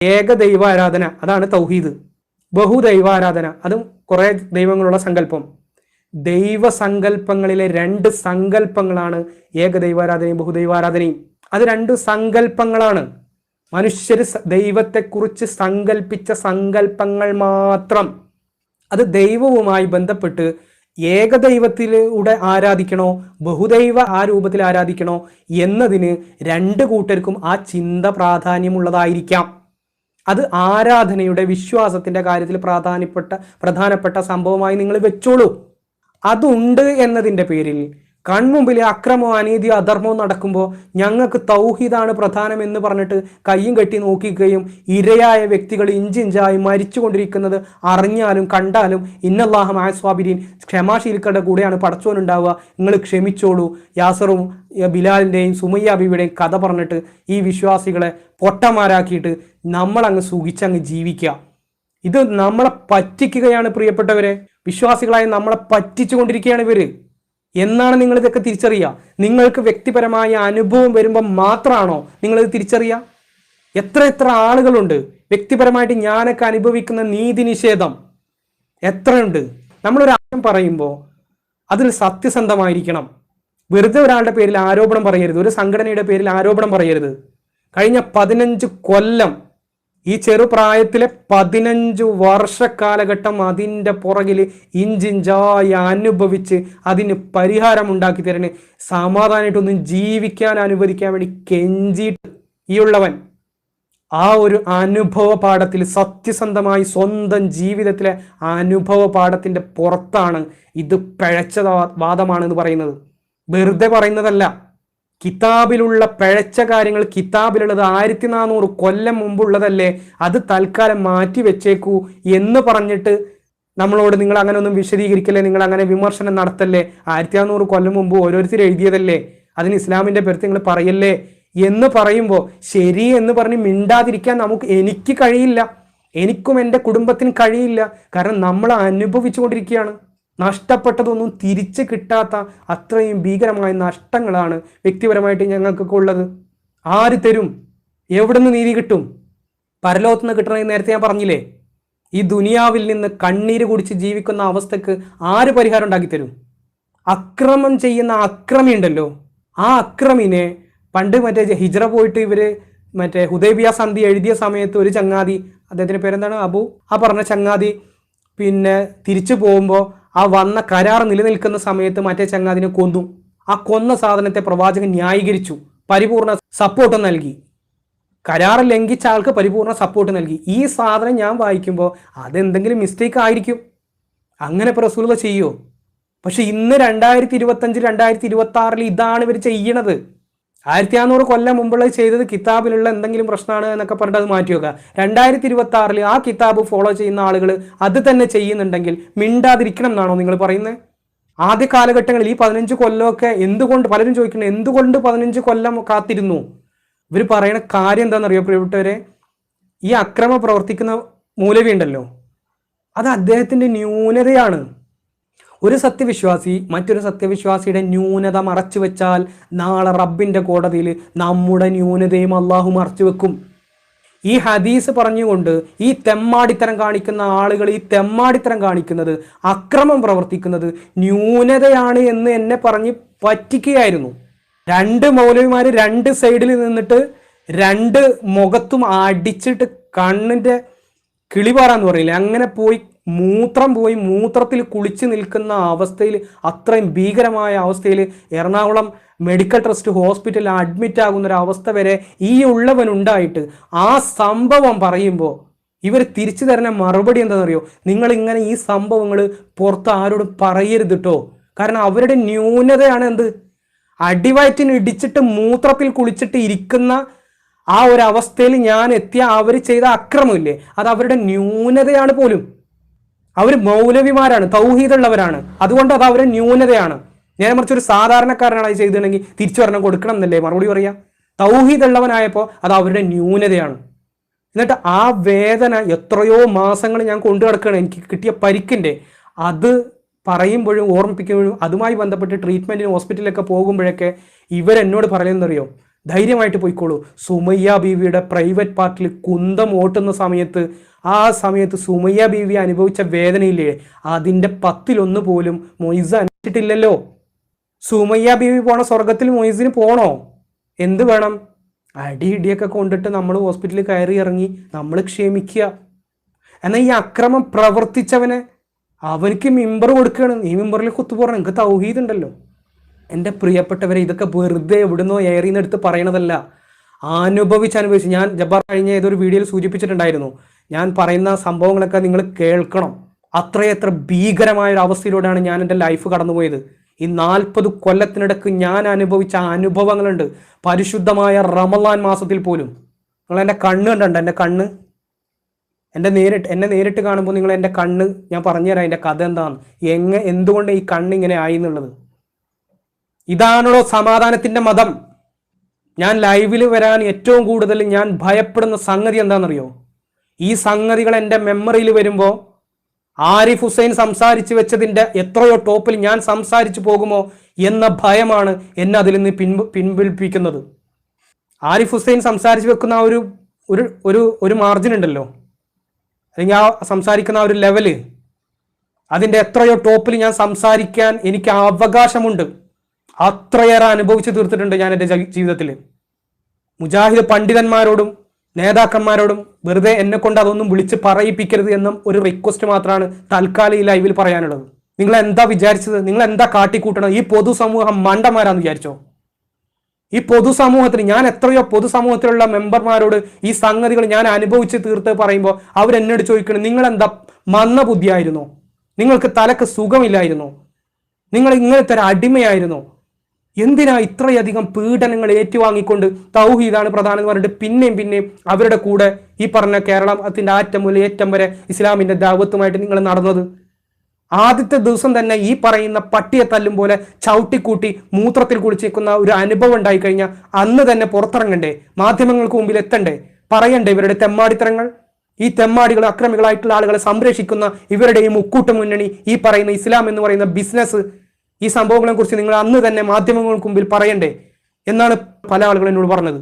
ഏകദൈവാരാധന അതാണ് തൗഹീദ്. ബഹുദൈവാരാധന അതും കുറെ ദൈവങ്ങളുള്ള സങ്കല്പം. ദൈവസങ്കല്പങ്ങളിലെ രണ്ട് സങ്കല്പങ്ങളാണ് ഏകദൈവാരാധനയും ബഹുദൈവാരാധനയും. അത് രണ്ട് സങ്കല്പങ്ങളാണ്. മനുഷ്യർ ദൈവത്തെക്കുറിച്ച് സങ്കല്പിച്ച സങ്കല്പങ്ങൾ മാത്രം. അത് ദൈവവുമായി ബന്ധപ്പെട്ട് ഏകദൈവത്തിലൂടെ ആരാധിക്കണോ ബഹുദൈവ ആ രൂപത്തിൽ ആരാധിക്കണോ എന്നതിന് രണ്ട് കൂട്ടർക്കും ആ ചിന്ത പ്രാധാന്യമുള്ളതായിരിക്കാം. അത് ആരാധനയുടെ വിശ്വാസത്തിന്റെ കാര്യത്തിൽ പ്രധാനപ്പെട്ട സംഭവമായി നിങ്ങൾ വെച്ചോളൂ. അതുണ്ട് എന്നതിൻ്റെ പേരിൽ കൺമുമ്പിൽ അക്രമവും അനീതിയോ അധർമ്മവും നടക്കുമ്പോൾ ഞങ്ങൾക്ക് തൗഹീദാണ് പ്രധാനം എന്ന് പറഞ്ഞിട്ട് കയ്യും കെട്ടി നോക്കിക്കുകയും ഇരയായ വ്യക്തികൾ ഇഞ്ചിഞ്ചായി മരിച്ചുകൊണ്ടിരിക്കുന്നത് അറിഞ്ഞാലും കണ്ടാലും ഇന്നല്ലാഹ മഅസ്വാബിരീൻ, ക്ഷമാശീലികളുടെ കൂടെയാണ് പടച്ചോനുണ്ടാവുക, നിങ്ങൾ ക്ഷമിച്ചോളൂ, യാസറും ബിലാലിൻ്റെയും സുമയ്യ ബീവിയുടെയും കഥ പറഞ്ഞിട്ട് ഈ വിശ്വാസികളെ പൊട്ടന്മാരാക്കിയിട്ട് നമ്മളങ്ങ് സുഖിച്ചങ്ങ് ജീവിക്കുക. ഇത് നമ്മളെ പറ്റിക്കുകയാണ് പ്രിയപ്പെട്ടവരെ. വിശ്വാസികളായി നമ്മളെ പറ്റിച്ചു കൊണ്ടിരിക്കുകയാണ് ഇവര്. എന്നാണ് നിങ്ങൾ ഇതൊക്കെ തിരിച്ചറിയുക? നിങ്ങൾക്ക് വ്യക്തിപരമായ അനുഭവം വരുമ്പോൾ മാത്രമാണോ നിങ്ങളിത് തിരിച്ചറിയുക? എത്ര ആളുകളുണ്ട് വ്യക്തിപരമായിട്ട് ഞാനൊക്കെ അനുഭവിക്കുന്ന നീതി നിഷേധം എത്രയുണ്ട്. നമ്മളൊരു ആശയം പറയുമ്പോൾ അതിൽ സത്യസന്ധമായിരിക്കണം. വെറുതെ ഒരാളുടെ പേരിൽ ആരോപണം പറയരുത്, ഒരു സംഘടനയുടെ പേരിൽ ആരോപണം പറയരുത്. കഴിഞ്ഞ 15 കൊല്ലം ഈ ചെറുപ്രായത്തിലെ 15 വർഷക്കാലഘട്ടം അതിൻ്റെ പുറകിൽ ഇഞ്ചിഞ്ചായി അനുഭവിച്ച് അതിന് പരിഹാരം ഉണ്ടാക്കി തരണേ, സമാധാനമായിട്ടൊന്നും ജീവിക്കാൻ അനുവദിക്കാൻ വേണ്ടി കെഞ്ചിയിട്ട് ഈ ഉള്ളവൻ ആ ഒരു അനുഭവ പാഠത്തിൽ സത്യസന്ധമായി സ്വന്തം ജീവിതത്തിലെ അനുഭവ പാഠത്തിൻ്റെ പുറത്താണ് ഇത് പിഴച്ച വാദമാണെന്ന് പറയുന്നത്. വെറുതെ പറയുന്നതല്ല. കിതാബിലുള്ള പിഴച്ച കാര്യങ്ങൾ കിതാബിലുള്ളത് 1400 കൊല്ലം മുമ്പുള്ളതല്ലേ, അത് തൽക്കാലം മാറ്റി വെച്ചേക്കൂ എന്ന് പറഞ്ഞിട്ട് നമ്മളോട് നിങ്ങൾ അങ്ങനെ ഒന്നും വിശദീകരിക്കല്ലേ, നിങ്ങൾ അങ്ങനെ വിമർശനം നടത്തല്ലേ, 1400 കൊല്ലം മുമ്പ് ഓരോരുത്തർ എഴുതിയതല്ലേ, അതിന് ഇസ്ലാമിൻ്റെ പേര് നിങ്ങൾ പറയല്ലേ എന്ന് പറയുമ്പോൾ ശരി എന്ന് പറഞ്ഞ് മിണ്ടാതിരിക്കാൻ എനിക്ക് കഴിയില്ല, എനിക്കും എൻ്റെ കുടുംബത്തിന് കഴിയില്ല. കാരണം നമ്മൾ അനുഭവിച്ചുകൊണ്ടിരിക്കുകയാണ്. നഷ്ടപ്പെട്ടതൊന്നും തിരിച്ച് കിട്ടാത്ത അത്രയും ഭീകരമായ നഷ്ടങ്ങളാണ് വ്യക്തിപരമായിട്ട് ഞങ്ങൾക്കൊക്കെ ഉള്ളത്. ആര് തരും? എവിടെ നിന്ന് നീതി കിട്ടും? പരലോകത്ത് നിന്ന് കിട്ടണമെന്ന് നേരത്തെ ഞാൻ പറഞ്ഞില്ലേ. ഈ ദുനിയാവിൽ നിന്ന് കണ്ണീര് കുടിച്ച് ജീവിക്കുന്ന അവസ്ഥക്ക് ആര് പരിഹാരം ഉണ്ടാക്കി തരും? അക്രമം ചെയ്യുന്ന അക്രമി ഉണ്ടല്ലോ, ആ അക്രമിനെ പണ്ട് ഹിജ്റ പോയിട്ട് ഇവര് ഹുദൈബിയ സന്ധി എഴുതിയ സമയത്ത് ഒരു ചങ്ങാതി, അദ്ദേഹത്തിന്റെ പേരെന്താണ്, അബു, ആ പറഞ്ഞ ചങ്ങാതി പിന്നെ തിരിച്ചു പോകുമ്പോൾ ആ വന്ന കരാർ നിലനിൽക്കുന്ന സമയത്ത് മറ്റേ ചങ്ങാതിനെ കൊന്നു. ആ കൊന്ന സാധനത്തെ പ്രവാചകൻ ന്യായീകരിച്ചു, പരിപൂർണ സപ്പോർട്ട് നൽകി. കരാർ ലംഘിച്ച ആൾക്ക് പരിപൂർണ സപ്പോർട്ട് നൽകി. ഈ സാധനം ഞാൻ വായിക്കുമ്പോൾ അതെന്തെങ്കിലും മിസ്റ്റേക്ക് ആയിരിക്കും, അങ്ങനെ ഇപ്പോൾ റസൂലുള്ളാഹി ചെയ്യുമോ? പക്ഷെ ഇന്ന് 2025 2026 ഇതാണ് ഇവർ ചെയ്യണത്. 1400 കൊല്ലം മുമ്പുള്ളത് ചെയ്തത് കിതാബിലുള്ള എന്തെങ്കിലും പ്രശ്നമാണ് എന്നൊക്കെ പറഞ്ഞിട്ട് അത് മാറ്റി വെക്കുക. 2026 ആ കിതാബ് ഫോളോ ചെയ്യുന്ന ആളുകൾ അത് തന്നെ ചെയ്യുന്നുണ്ടെങ്കിൽ മിണ്ടാതിരിക്കണം എന്നാണോ നിങ്ങൾ പറയുന്നത്? ആദ്യ കാലഘട്ടങ്ങളിൽ ഈ 15 കൊല്ലമൊക്കെ എന്തുകൊണ്ട്, പലരും ചോദിക്കുന്നത് എന്തുകൊണ്ട് 15 കൊല്ലം കാത്തിരുന്നു? ഇവർ പറയുന്ന കാര്യം എന്താണെന്നറിയോ പ്രിയപ്പെട്ടവരെ? ഈ അക്രമം പ്രവർത്തിക്കുന്ന മൗലവി ഉണ്ടല്ലോ, അത് അദ്ദേഹത്തിൻ്റെ ന്യൂനതയാണ്. ഒരു സത്യവിശ്വാസി മറ്റൊരു സത്യവിശ്വാസിയുടെ ന്യൂനത മറച്ചു വെച്ചാൽ നാളെ റബ്ബിൻ്റെ കോടതിയിൽ നമ്മുടെ ന്യൂനതയും അള്ളാഹു മറച്ചു വെക്കും. ഈ ഹദീസ് പറഞ്ഞുകൊണ്ട് ഈ തെമ്മാടിത്തരം കാണിക്കുന്ന ആളുകൾ ഈ തെമ്മാടിത്തരം കാണിക്കുന്നത്, അക്രമം പ്രവർത്തിക്കുന്നത് ന്യൂനതയാണ് എന്ന് എന്നെ പറഞ്ഞ് പറ്റിക്കുകയായിരുന്നു. 2 മൗലവിമാർ 2 സൈഡിൽ നിന്നിട്ട് 2 മുഖത്തും അടിച്ചിട്ട് കണ്ണിൻ്റെ കിളിപാറാന്ന് പറയില്ലേ, അങ്ങനെ പോയി മൂത്രത്തിൽ കുളിച്ച് നിൽക്കുന്ന അവസ്ഥയിൽ, അത്രയും ഭീകരമായ അവസ്ഥയിൽ എറണാകുളം മെഡിക്കൽ ട്രസ്റ്റ് ഹോസ്പിറ്റലിൽ അഡ്മിറ്റ് ആകുന്ന ഒരു അവസ്ഥ വരെ ഈ ഉള്ളവനുണ്ടായിട്ട് ആ സംഭവം പറയുമ്പോൾ ഇവർ തിരിച്ചു തരുന്ന മറുപടി എന്താണെന്നറിയോ? നിങ്ങളിങ്ങനെ ഈ സംഭവങ്ങൾ പുറത്ത് ആരോടും പറയരുത് കേട്ടോ. കാരണം അവരുടെ ന്യൂനതയാണ് എന്ത്? അടിവയറ്റിന് ഇടിച്ചിട്ട് മൂത്രത്തിൽ കുളിച്ചിട്ട് ഇരിക്കുന്ന ആ ഒരു അവസ്ഥയിൽ ഞാൻ എത്തിയ അവർ ചെയ്ത അക്രമമില്ലേ, അത് അവരുടെ ന്യൂനതയാണ് പോലും. അവർ മൗലവിമാരാണ്, തൗഹീദുള്ളവരാണ്, അതുകൊണ്ട് അത് അവരുടെ ന്യൂനതയാണ്. നേരെ മറിച്ച് ഒരു സാധാരണക്കാരനാണ് അത് ചെയ്തിട്ടുണ്ടെങ്കിൽ തിരിച്ചു പറഞ്ഞാൽ കൊടുക്കണം എന്നല്ലേ മറുപടി പറയാം. തൗഹീദുള്ളവനായപ്പോൾ അത് അവരുടെ ന്യൂനതയാണ്. എന്നിട്ട് ആ വേദന എത്രയോ മാസങ്ങൾ ഞാൻ കൊണ്ടു നടക്കുകയാണ്. എനിക്ക് കിട്ടിയ പരിക്കിൻ്റെ അത് പറയുമ്പോഴും ഓർമ്മിപ്പിക്കുമ്പോഴും അതുമായി ബന്ധപ്പെട്ട് ട്രീറ്റ്മെൻറ്റിന് ഹോസ്പിറ്റലിലൊക്കെ പോകുമ്പോഴൊക്കെ ഇവരെന്നോട് പറയുന്നറിയോ, ധൈര്യമായിട്ട് പോയിക്കോളൂ. സുമയ്യ ബീവിയുടെ പ്രൈവറ്റ് പാർട്ടിൽ കുന്തം ഓട്ടുന്ന സമയത്ത്, ആ സമയത്ത് സുമയ്യ ബീവി അനുഭവിച്ച വേദനയില്ലേ, അതിൻ്റെ 10-1 പോലും മൊയ്സ് അനുഭവിച്ചിട്ടില്ലല്ലോ. സുമയ്യ ബീവി പോണ സ്വർഗത്തിൽ മൊയ്സിന് പോണോ? എന്ത് വേണം? ഇടിയൊക്കെ കൊണ്ടിട്ട് നമ്മൾ ഹോസ്പിറ്റലിൽ കയറി ഇറങ്ങി നമ്മൾ ക്ഷമിക്കുക. എന്നാൽ ഈ അക്രമം പ്രവർത്തിച്ചവനെ അവനക്ക് മിമ്പർ കൊടുക്കുകയാണ്. ഈ മിമ്പറിൽ കുത്തുപോറണം, എനിക്ക് തൗഹീദ് ഉണ്ടല്ലോ. എൻ്റെ പ്രിയപ്പെട്ടവരെ, ഇതൊക്കെ വെറുതെ എവിടുന്നോ ഏറിയെന്നെടുത്ത് പറയണതല്ല, അനുഭവിച്ച് ഞാൻ ജബ്ബാർ കഴിഞ്ഞ ഏതൊരു വീഡിയോയിൽ സൂചിപ്പിച്ചിട്ടുണ്ടായിരുന്നു. ഞാൻ പറയുന്ന സംഭവങ്ങളൊക്കെ നിങ്ങൾ കേൾക്കണം. അത്രയത്ര ഭീകരമായ ഒരു അവസ്ഥയിലൂടെയാണ് ഞാൻ എൻ്റെ ലൈഫ് കടന്നുപോയത്. ഈ 40 കൊല്ലത്തിനിടക്ക് ഞാൻ അനുഭവിച്ച അനുഭവങ്ങളുണ്ട്. പരിശുദ്ധമായ റമളാൻ മാസത്തിൽ പോലും. നിങ്ങൾ എൻ്റെ കണ്ണ് കണ്ടുണ്ട്, എൻ്റെ കണ്ണ്, എന്നെ നേരിട്ട് കാണുമ്പോൾ നിങ്ങൾ എൻ്റെ കണ്ണ്, ഞാൻ പറഞ്ഞുതരാം എൻ്റെ കഥ എന്താണ്, എന്തുകൊണ്ട് ഈ കണ്ണ് ഇങ്ങനെ ആയി എന്നുള്ളത്. ഇതാണല്ലോ സമാധാനത്തിൻ്റെ മതം. ഞാൻ ലൈവിൽ വരാൻ ഏറ്റവും കൂടുതൽ ഞാൻ ഭയപ്പെടുന്ന സംഗതി എന്താണെന്നറിയോ? ഈ സംഗതികൾ എൻ്റെ മെമ്മറിയിൽ വരുമ്പോൾ ആരിഫ് ഹുസൈൻ സംസാരിച്ചു വെച്ചതിൻ്റെ എത്രയോ ടോപ്പിൽ ഞാൻ സംസാരിച്ചു പോകുമോ എന്ന ഭയമാണ് എന്നെ അതിൽ നിന്ന് പിൻവലിപ്പിക്കുന്നത്. ആരിഫ് ഹുസൈൻ സംസാരിച്ചു വെക്കുന്ന ആ ഒരു മാർജിൻ ഉണ്ടല്ലോ, അല്ലെങ്കിൽ ആ സംസാരിക്കുന്ന ആ ഒരു ലെവല്, അതിൻ്റെ എത്രയോ ടോപ്പിൽ ഞാൻ സംസാരിക്കാൻ എനിക്ക് അവകാശമുണ്ട്. അത്രയേറെ അനുഭവിച്ച് തീർത്തിട്ടുണ്ട് ഞാൻ എൻ്റെ ജീവിതത്തിൽ. മുജാഹിദ് പണ്ഡിതന്മാരോടും നേതാക്കന്മാരോടും വെറുതെ എന്നെ കൊണ്ട് അതൊന്നും വിളിച്ച് പറയിപ്പിക്കരുത് എന്നും ഒരു റിക്വസ്റ്റ് മാത്രമാണ് തൽക്കാലം ഈ ലൈവിൽ പറയാനുള്ളത്. നിങ്ങൾ എന്താ വിചാരിച്ചത്? നിങ്ങൾ എന്താ കാട്ടിക്കൂട്ടണം? ഈ പൊതുസമൂഹം മണ്ടന്മാരാന്ന് വിചാരിച്ചോ? ഈ പൊതുസമൂഹത്തിന്, ഞാൻ എത്രയോ പൊതുസമൂഹത്തിലുള്ള മെമ്പർമാരോട് ഈ സംഗതികൾ ഞാൻ അനുഭവിച്ച് തീർത്ത് പറയുമ്പോൾ അവരെന്നോട് ചോദിക്കണം, നിങ്ങളെന്താ മന്ദബുദ്ധിയായിരുന്നോ? നിങ്ങൾക്ക് തലക്ക് സുഖമില്ലായിരുന്നോ? നിങ്ങൾ ഇങ്ങനത്തെ ഒരു അടിമയായിരുന്നോ? എന്തിനാ ഇത്രയധികം പീഡനങ്ങൾ ഏറ്റുവാങ്ങിക്കൊണ്ട് തൗഹീദാണ് പ്രധാനം എന്ന് പറഞ്ഞിട്ട് പിന്നെയും അവരുടെ കൂടെ ഈ പറഞ്ഞ കേരളത്തിന്റെ അറ്റം മുതൽ ഏറ്റം വരെ ഇസ്ലാമിന്റെ ദാവത്തുമായിട്ട് നിങ്ങൾ നടന്നത്? ആദ്യത്തെ ദിവസം തന്നെ ഈ പറയുന്ന പട്ടിയെ തല്ലും പോലെ ചവിട്ടിക്കൂട്ടി മൂത്രത്തിൽ കുളിച്ചേക്കുന്ന ഒരു അനുഭവം ഉണ്ടായി കഴിഞ്ഞാൽ അന്ന് തന്നെ പുറത്തിറങ്ങണ്ടേ? മാധ്യമങ്ങൾക്ക് മുമ്പിൽ എത്തണ്ടേ? പറയണ്ടേ ഇവരുടെ തെമ്മാടിത്തരങ്ങൾ? ഈ തെമ്മാടികൾ, അക്രമികളായിട്ടുള്ള ആളുകളെ സംരക്ഷിക്കുന്ന ഇവരുടെ ഈ മുക്കൂട്ട് മുന്നണി, ഈ പറയുന്ന ഇസ്ലാം എന്ന് പറയുന്ന ബിസിനസ്, ഈ സംഭവങ്ങളെ കുറിച്ച് നിങ്ങൾ അന്ന് തന്നെ മാധ്യമങ്ങൾക്ക് മുമ്പിൽ പറയണ്ടേ എന്നാണ് പല ആളുകളും എന്നോട് പറഞ്ഞത്.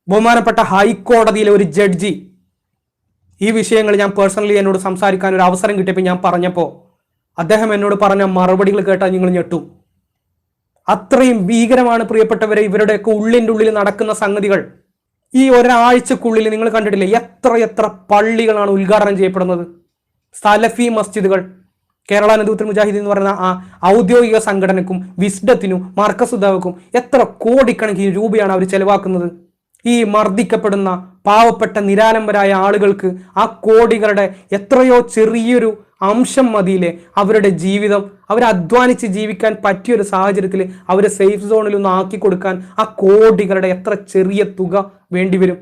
ബഹുമാനപ്പെട്ട ഹൈക്കോടതിയിലെ ഒരു ജഡ്ജി ഈ വിഷയങ്ങൾ ഞാൻ പേഴ്സണലി എന്നോട് സംസാരിക്കാൻ ഒരു അവസരം കിട്ടിയപ്പോൾ ഞാൻ പറഞ്ഞപ്പോൾ അദ്ദേഹം എന്നോട് പറഞ്ഞ മറുപടികൾ കേട്ടാൽ നിങ്ങൾ ഞെട്ടും. അത്രയും ഭീകരമാണ് പ്രിയപ്പെട്ടവരെ ഇവരുടെയൊക്കെ ഉള്ളിൻ്റെ ഉള്ളിൽ നടക്കുന്ന സംഗതികൾ. ഈ ഒരാഴ്ചക്കുള്ളിൽ നിങ്ങൾ കണ്ടിട്ടില്ലേ എത്ര പള്ളികളാണ് ഉദ്ഘാടനം ചെയ്യപ്പെടുന്നത്? സലഫി മസ്ജിദുകൾ. കേരള നദൂത്തുൽ മുജാഹിദീൻ എന്ന് പറയുന്ന ആ ഔദ്യോഗിക സംഘടനക്കും വിസ്ഡത്തിനും മർക്കസുദാവക്കും എത്ര കോടിക്കണക്കിന് രൂപയാണ് അവർ ചെലവാക്കുന്നത്. ഈ മർദ്ദിക്കപ്പെടുന്ന പാവപ്പെട്ട നിരാലംബരായ ആളുകൾക്ക് ആ കോടികളുടെ എത്രയോ ചെറിയൊരു അംശം മതിയിലെ അവരുടെ ജീവിതം, അവർ അധ്വാനിച്ച് ജീവിക്കാൻ പറ്റിയൊരു സാഹചര്യത്തിൽ അവരെ സേഫ് സോണിൽ ഒന്ന് ആക്കി കൊടുക്കാൻ ആ കോടികളുടെ എത്ര ചെറിയ തുക വേണ്ടിവരും.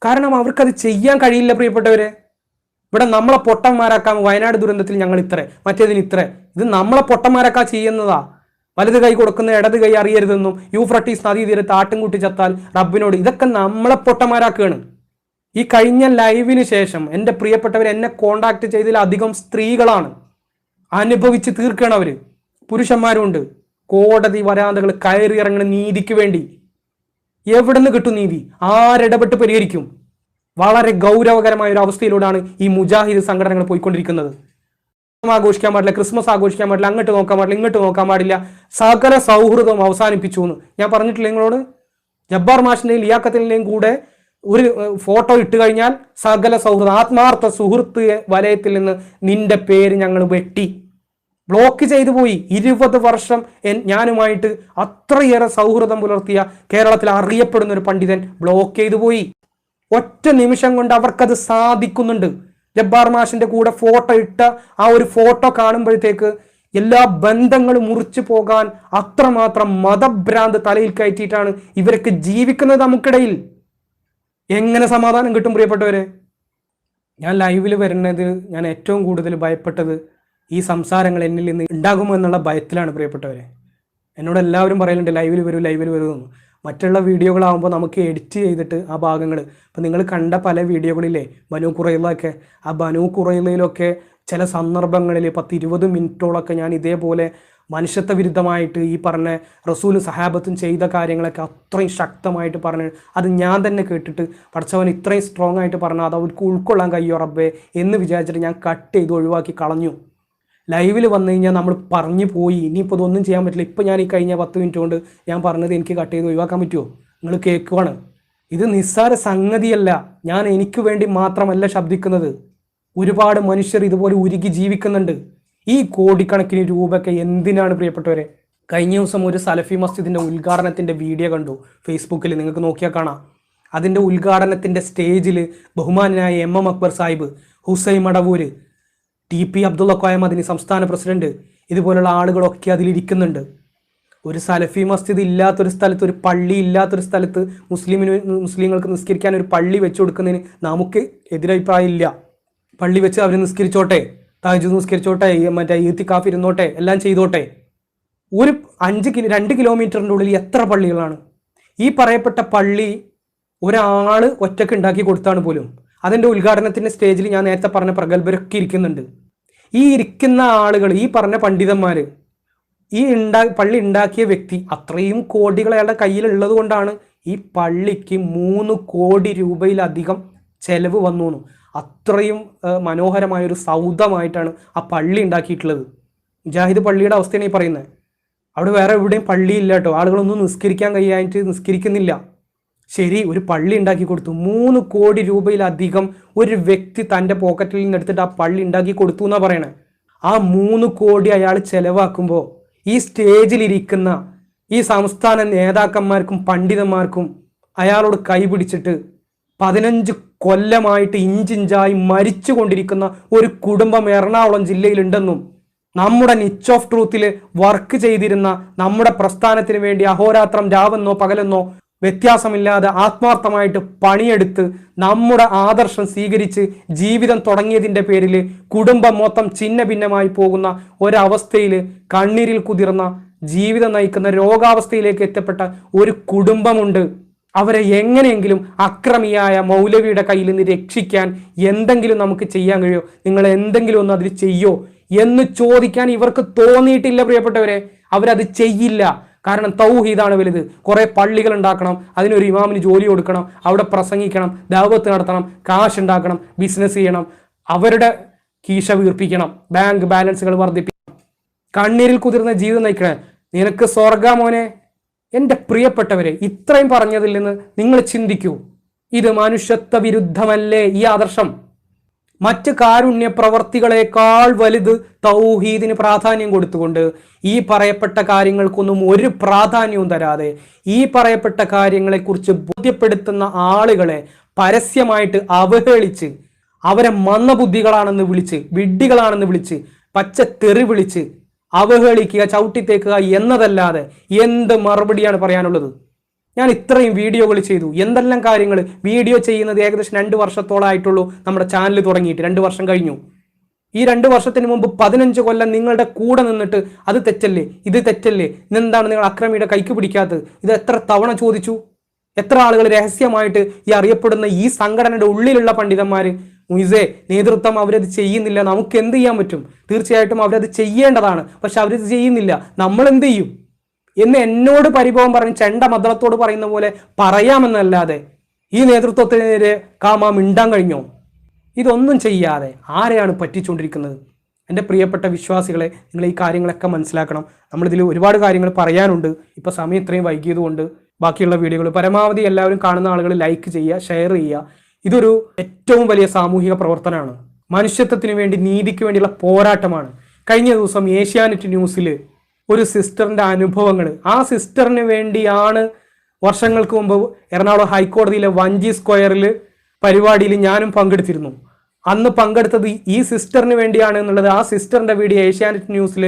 കാരണം അവർക്കത് ചെയ്യാൻ കഴിയില്ല പ്രിയപ്പെട്ടവരെ. ഇവിടെ നമ്മളെ പൊട്ടന്മാരാക്കാം. വയനാട് ദുരന്തത്തിൽ ഞങ്ങൾ ഇത്ര, മറ്റേതിന് ഇത്ര. ഇത് നമ്മളെ പൊട്ടന്മാരാക്കാ ചെയ്യുന്നതാ. വലത് കൈ കൊടുക്കുന്ന ഇടത് കൈ അറിയരുതെന്നും യൂഫ്രട്ടീസ് നദീ തീരത്ത് ആട്ടുംകൂട്ടി ചത്താൽ റബ്ബിനോട്, ഇതൊക്കെ നമ്മളെ പൊട്ടന്മാരാക്കുകയാണ്. ഈ കഴിഞ്ഞ ലൈവിന് ശേഷം എൻ്റെ പ്രിയപ്പെട്ടവർ എന്നെ കോണ്ടാക്ട് ചെയ്തതിലധികം സ്ത്രീകളാണ്. അനുഭവിച്ച് തീർക്കുകയാണ് അവര്. പുരുഷന്മാരുണ്ട്. കോടതി വരാന്തകൾ കയറി ഇറങ്ങുന്ന നീതിക്ക് വേണ്ടി. എവിടെ നിന്ന് കിട്ടും നീതി? ആരിടപെട്ട് പരിഹരിക്കും? വളരെ ഗൗരവകരമായ ഒരു അവസ്ഥയിലൂടെയാണ് ഈ മുജാഹിദ് സംഘടനകൾ പോയിക്കൊണ്ടിരിക്കുന്നത്. ആഘോഷിക്കാൻ പാടില്ല, ക്രിസ്മസ് ആഘോഷിക്കാൻ പാടില്ല, അങ്ങോട്ട് നോക്കാൻ പാടില്ല, ഇങ്ങോട്ട് നോക്കാൻ പാടില്ല, സകല സൗഹൃദവും അവസാനിപ്പിച്ചു എന്ന് ഞാൻ പറഞ്ഞിട്ടില്ല നിങ്ങളോട്? ജബ്ബാർ മാഷിന്റെയും ലിയാഖത്തിന്റെയും കൂടെ ഒരു ഫോട്ടോ ഇട്ട് കഴിഞ്ഞാൽ സകല സൗഹൃദം, ആത്മാർത്ഥ സുഹൃത്ത് വലയത്തിൽ നിന്ന് നിന്റെ പേര് ഞങ്ങൾ വെട്ടി ബ്ലോക്ക് ചെയ്തു പോയി. 20 വർഷം ഞാനുമായിട്ട് അത്രയേറെ സൗഹൃദം പുലർത്തിയ കേരളത്തിൽ അറിയപ്പെടുന്ന ഒരു പണ്ഡിതൻ ബ്ലോക്ക് ചെയ്തു പോയി. ഒറ്റ നിമിഷം കൊണ്ട് അവർക്കത് സാധിക്കുന്നുണ്ട്. ജബ്ബാർ മാഷിന്റെ കൂടെ ഫോട്ടോ ഇട്ട ആ ഒരു ഫോട്ടോ കാണുമ്പോഴത്തേക്ക് എല്ലാ ബന്ധങ്ങളും മുറിച്ചു പോകാൻ അത്രമാത്രം മതഭ്രാന്ത് തലയിൽ കയറ്റിയിട്ടാണ് ഇവരൊക്കെ ജീവിക്കുന്നത് നമുക്കിടയിൽ. എങ്ങനെ സമാധാനം കിട്ടും പ്രിയപ്പെട്ടവരെ? ഞാൻ ലൈവിൽ വരുന്നത് ഞാൻ ഏറ്റവും കൂടുതൽ ഭയപ്പെട്ടത് ഈ സംസാരങ്ങൾ എന്നിൽ നിന്ന് ഉണ്ടാകുമോ എന്നുള്ള ഭയത്തിലാണ് പ്രിയപ്പെട്ടവരെ. എന്നോട് എല്ലാവരും പറയലുണ്ട് ലൈവിൽ വരൂ എന്ന്. മറ്റുള്ള വീഡിയോകളാകുമ്പോൾ നമുക്ക് എഡിറ്റ് ചെയ്തിട്ട് ആ ഭാഗങ്ങൾ, ഇപ്പം നിങ്ങൾ കണ്ട പല വീഡിയോകളിലെ ബനൂ ഖുറൈളൊക്കെ, ആ ബനൂ ഖുറൈളയിലൊക്കെ ചില സന്ദർഭങ്ങളിൽ 10-20 മിനിറ്റോളൊക്കെ ഞാൻ ഇതേപോലെ മനുഷ്യത്വ വിരുദ്ധമായിട്ട് ഈ പറഞ്ഞ റസൂലും സഹാബത്തും ചെയ്ത കാര്യങ്ങളൊക്കെ അത്രയും ശക്തമായിട്ട് പറഞ്ഞ് അത് ഞാൻ തന്നെ കേട്ടിട്ട് പഠിച്ചവൻ ഇത്രയും സ്ട്രോങ് ആയിട്ട് പറഞ്ഞാൽ അത് അവർക്ക് ഉൾക്കൊള്ളാൻ കഴിയോ റബ്ബേ എന്ന് വിചാരിച്ചിട്ട് ഞാൻ കട്ട് ചെയ്ത് ഒഴിവാക്കി കളഞ്ഞു. ലൈവിൽ വന്നു കഴിഞ്ഞാൽ നമ്മൾ പറഞ്ഞു പോയി, ഇനിയിപ്പോൾ ഇതൊന്നും ചെയ്യാൻ പറ്റില്ല. ഇപ്പോൾ ഞാൻ ഈ കഴിഞ്ഞ 10 മിനിറ്റ് കൊണ്ട് ഞാൻ പറഞ്ഞത് എനിക്ക് കട്ട് ചെയ്ത് ഒഴിവാക്കാൻ പറ്റുമോ? നിങ്ങൾ കേൾക്കുവാണ്. ഇത് നിസ്സാര സംഗതിയല്ല. ഞാൻ എനിക്ക് വേണ്ടി മാത്രമല്ല ശബ്ദിക്കുന്നത്. ഒരുപാട് മനുഷ്യർ ഇതുപോലെ ഉരുകി ജീവിക്കുന്നുണ്ട്. ഈ കോടിക്കണക്കിന് രൂപയൊക്കെ എന്തിനാണ് പ്രിയപ്പെട്ടവരെ? കഴിഞ്ഞ ദിവസം ഒരു സലഫി മസ്ജിദിൻ്റെ ഉദ്ഘാടനത്തിൻ്റെ വീഡിയോ കണ്ടു ഫേസ്ബുക്കിൽ, നിങ്ങൾക്ക് നോക്കിയാൽ കാണാം. അതിൻ്റെ ഉദ്ഘാടനത്തിൻ്റെ സ്റ്റേജിൽ ബഹുമാനായ MM അക്ബർ സാഹിബ്, ഹുസൈൻ മടവൂര്, TP അബ്ദുള്ള കോയ മദനി സംസ്ഥാന പ്രസിഡന്റ്, ഇതുപോലുള്ള ആളുകളൊക്കെ അതിലിരിക്കുന്നുണ്ട്. ഒരു സലഫി മസ്ജിദ് ഇല്ലാത്തൊരു സ്ഥലത്ത്, ഒരു പള്ളി ഇല്ലാത്തൊരു സ്ഥലത്ത് മുസ്ലിങ്ങൾക്ക് നിസ്കരിക്കാൻ ഒരു പള്ളി വെച്ചു കൊടുക്കുന്നതിന് നമുക്ക് എതിരഭിപ്രായം ഇല്ല. പള്ളി വെച്ച് അവർ നിസ്കരിച്ചോട്ടെ, തഹജ്ജുദ് നിസ്കരിച്ചോട്ടെ, മറ്റേ ഈത്തിക്കാഫ് ഇരുന്നോട്ടെ, എല്ലാം ചെയ്തോട്ടെ. ഒരു 2 കിലോമീറ്ററിൻ്റെ ഉള്ളിൽ എത്ര പള്ളികളാണ്? ഈ പറയപ്പെട്ട പള്ളി ഒരാൾ ഒറ്റക്ക് ഉണ്ടാക്കി കൊടുത്താണ് പോലും. അതിൻ്റെ ഉദ്ഘാടനത്തിൻ്റെ സ്റ്റേജിൽ ഞാൻ നേരത്തെ പറഞ്ഞ പ്രഗത്ഭരൊക്കെ ഇരിക്കുന്നുണ്ട്. ഈ ഇരിക്കുന്ന ആളുകൾ, ഈ പറഞ്ഞ പണ്ഡിതന്മാർ, ഈ പള്ളി ഉണ്ടാക്കിയ വ്യക്തി അത്രയും കോടികൾ അയാളുടെ കയ്യിലുള്ളത് കൊണ്ടാണ് ഈ പള്ളിക്ക് 3 കോടി രൂപയിലധികം ചെലവ് വന്നു. അത്രയും മനോഹരമായൊരു സൗധമായിട്ടാണ് ആ പള്ളി ഉണ്ടാക്കിയിട്ടുള്ളത്. മുജാഹിദ് പള്ളിയുടെ അവസ്ഥയാണ് ഈ പറയുന്നത്. അവിടെ വേറെ എവിടെയും പള്ളിയില്ല കേട്ടോ. ആളുകളൊന്നും നിസ്കരിക്കാൻ കഴിയായിട്ട് നിസ്കരിക്കുന്നില്ല. ശരി, ഒരു പള്ളി ഉണ്ടാക്കി കൊടുത്തു. 3 കോടി രൂപയിലധികം ഒരു വ്യക്തി തൻ്റെ പോക്കറ്റിൽ നിന്ന് എടുത്തിട്ട് ആ പള്ളി ഉണ്ടാക്കി കൊടുത്തു എന്നാണ് പറയണത്. ആ 3 കോടി അയാൾ ചെലവാക്കുമ്പോൾ ഈ സ്റ്റേജിലിരിക്കുന്ന ഈ സംസ്ഥാന നേതാക്കന്മാർക്കും പണ്ഡിതന്മാർക്കും അയാളോട് കൈപിടിച്ചിട്ട് 15 കൊല്ലമായിട്ട് ഇഞ്ചിഞ്ചായി മരിച്ചു കൊണ്ടിരിക്കുന്ന ഒരു കുടുംബം എറണാകുളം ജില്ലയിലുണ്ടെന്നും നമ്മുടെ നിച്ച് ഓഫ് ട്രൂത്തിൽ വർക്ക് ചെയ്തിരുന്ന, നമ്മുടെ പ്രസ്ഥാനത്തിന് വേണ്ടി അഹോരാത്രം രാവെന്നോ പകലെന്നോ വ്യത്യാസമില്ലാതെ ആത്മാർത്ഥമായിട്ട് പണിയെടുത്ത് നമ്മുടെ ആദർശം സ്വീകരിച്ച് ജീവിതം തുടങ്ങിയതിൻ്റെ പേരിൽ കുടുംബം മൊത്തം ഛിന്ന ഭിന്നമായി പോകുന്ന ഒരവസ്ഥയിൽ കണ്ണീരിൽ കുതിർന്ന ജീവിതം നയിക്കുന്ന രോഗാവസ്ഥയിലേക്ക് എത്തപ്പെട്ട ഒരു കുടുംബമുണ്ട്. അവരെ എങ്ങനെയെങ്കിലും അക്രമിയായ മൗലവിയുടെ കയ്യിൽ നിന്ന് രക്ഷിക്കാൻ എന്തെങ്കിലും നമുക്ക് ചെയ്യാൻ കഴിയോ? നിങ്ങൾ എന്തെങ്കിലും ഒന്ന് അതിൽ ചെയ്യോ എന്ന് ചോദിക്കാൻ ഇവർക്ക് തോന്നിയിട്ടില്ല പ്രിയപ്പെട്ടവരെ. അവരത് ചെയ്യില്ല. കാരണം തൗഹീദാണ് വലുത്. കുറേ പള്ളികൾ ഉണ്ടാക്കണം, അതിനൊരു ഇമാമിന് ജോലി കൊടുക്കണം, അവിടെ പ്രസംഗിക്കണം, ദഅവത്ത് നടത്തണം, കാശ് ഉണ്ടാക്കണം, ബിസിനസ് ചെയ്യണം, അവരുടെ കീശ വീർപ്പിക്കണം, ബാങ്ക് ബാലൻസുകൾ വർദ്ധിപ്പിക്കണം, കണ്ണീരിൽ കുതിർന്ന ജീവിതം നയിക്കണം. നിനക്ക് സ്വർഗ്ഗ മോനെ. എൻ്റെ പ്രിയപ്പെട്ടവരെ, ഇത്രയും പറഞ്ഞതിൽ നിന്ന് നിങ്ങൾ ചിന്തിക്കൂ, ഇത് മനുഷ്യത്വ വിരുദ്ധമല്ലേ ഈ ആദർശം? മറ്റ് കാരുണ്യ പ്രവർത്തികളെക്കാൾ വലുത് തൗഹീദിന് പ്രാധാന്യം കൊടുത്തുകൊണ്ട് ഈ പറയപ്പെട്ട കാര്യങ്ങൾക്കൊന്നും ഒരു പ്രാധാന്യവും തരാതെ ഈ പറയപ്പെട്ട കാര്യങ്ങളെക്കുറിച്ച് ബോധ്യപ്പെടുത്തുന്ന ആളുകളെ പരസ്യമായിട്ട് അവഹേളിച്ച് അവരെ മന്ദബുദ്ധികളാണെന്ന് വിളിച്ച്, വിഡ്ഢികളാണെന്ന് വിളിച്ച്, പച്ച തെറി വിളിച്ച് അവഹേളിക്കുക, ചവിട്ടിത്തേക്കുക എന്നതല്ലാതെ എന്ത് മറുപടിയാണ് പറയാനുള്ളത്? ഞാൻ ഇത്രയും വീഡിയോകൾ ചെയ്തു, എന്തെല്ലാം കാര്യങ്ങൾ. വീഡിയോ ചെയ്യുന്നത് ഏകദേശം 2 വർഷത്തോളമായിട്ടുള്ളൂ നമ്മുടെ ചാനൽ തുടങ്ങിയിട്ട്. 2 വർഷം കഴിഞ്ഞു. ഈ 2 വർഷത്തിന് മുമ്പ് 15 കൊല്ലം നിങ്ങളുടെ കൂടെ നിന്നിട്ട് അത് തെറ്റല്ലേ, ഇത് തെറ്റല്ലേ, ഇതെന്താണ് നിങ്ങൾ അക്രമിയുടെ കൈക്ക് പിടിക്കാത്തത്, ഇത് എത്ര തവണ ചോദിച്ചു? എത്ര ആളുകൾ രഹസ്യമായിട്ട് ഈ അറിയപ്പെടുന്ന ഈ സംഘടനയുടെ ഉള്ളിലുള്ള പണ്ഡിതന്മാർ, മുയിസേ നേതൃത്വം അവരത് ചെയ്യുന്നില്ല, നമുക്ക് എന്ത് ചെയ്യാൻ പറ്റും? തീർച്ചയായിട്ടും അവരത് ചെയ്യേണ്ടതാണ്, പക്ഷെ അവരത് ചെയ്യുന്നില്ല, നമ്മൾ എന്ത് ചെയ്യും എന്ന് എന്നോട് പരിഭവം പറഞ്ഞ് ചെണ്ട മദ്രത്തോട് പറയുന്ന പോലെ പറയാമെന്നല്ലാതെ ഈ നേതൃത്വത്തിനെതിരെ മിണ്ടാൻ കഴിഞ്ഞോ? ഇതൊന്നും ചെയ്യാതെ ആരെയാണ് പറ്റിച്ചുകൊണ്ടിരിക്കുന്നത്? എൻ്റെ പ്രിയപ്പെട്ട വിശ്വാസികളെ, നിങ്ങൾ ഈ കാര്യങ്ങളൊക്കെ മനസ്സിലാക്കണം. നമ്മളിതിൽ ഒരുപാട് കാര്യങ്ങൾ പറയാനുണ്ട്. ഇപ്പോൾ സമയം ഇത്രയും വൈകിയതുകൊണ്ട് ബാക്കിയുള്ള വീഡിയോകൾ പരമാവധി എല്ലാവരും കാണുന്ന ആളുകൾ ലൈക്ക് ചെയ്യുക, ഷെയർ ചെയ്യുക. ഇതൊരു ഏറ്റവും വലിയ സാമൂഹിക പ്രവർത്തനമാണ്. മനുഷ്യത്വത്തിന് വേണ്ടി, നീതിക്ക് വേണ്ടിയുള്ള പോരാട്ടമാണ്. കഴിഞ്ഞ ദിവസം ഏഷ്യാനെറ്റ് ന്യൂസിൽ ഒരു സിസ്റ്ററിൻ്റെ അനുഭവങ്ങൾ, ആ സിസ്റ്ററിന് വേണ്ടിയാണ് വർഷങ്ങൾക്ക് മുമ്പ് എറണാകുളം ഹൈക്കോടതിയിലെ വഞ്ചി സ്ക്വയറിൽ പരിപാടിയിൽ ഞാനും പങ്കെടുത്തിരുന്നു. അന്ന് പങ്കെടുത്തത് ഈ സിസ്റ്ററിന് വേണ്ടിയാണ് എന്നുള്ളത് ആ സിസ്റ്ററിൻ്റെ വീഡിയോ ഏഷ്യാനെറ്റ് ന്യൂസിൽ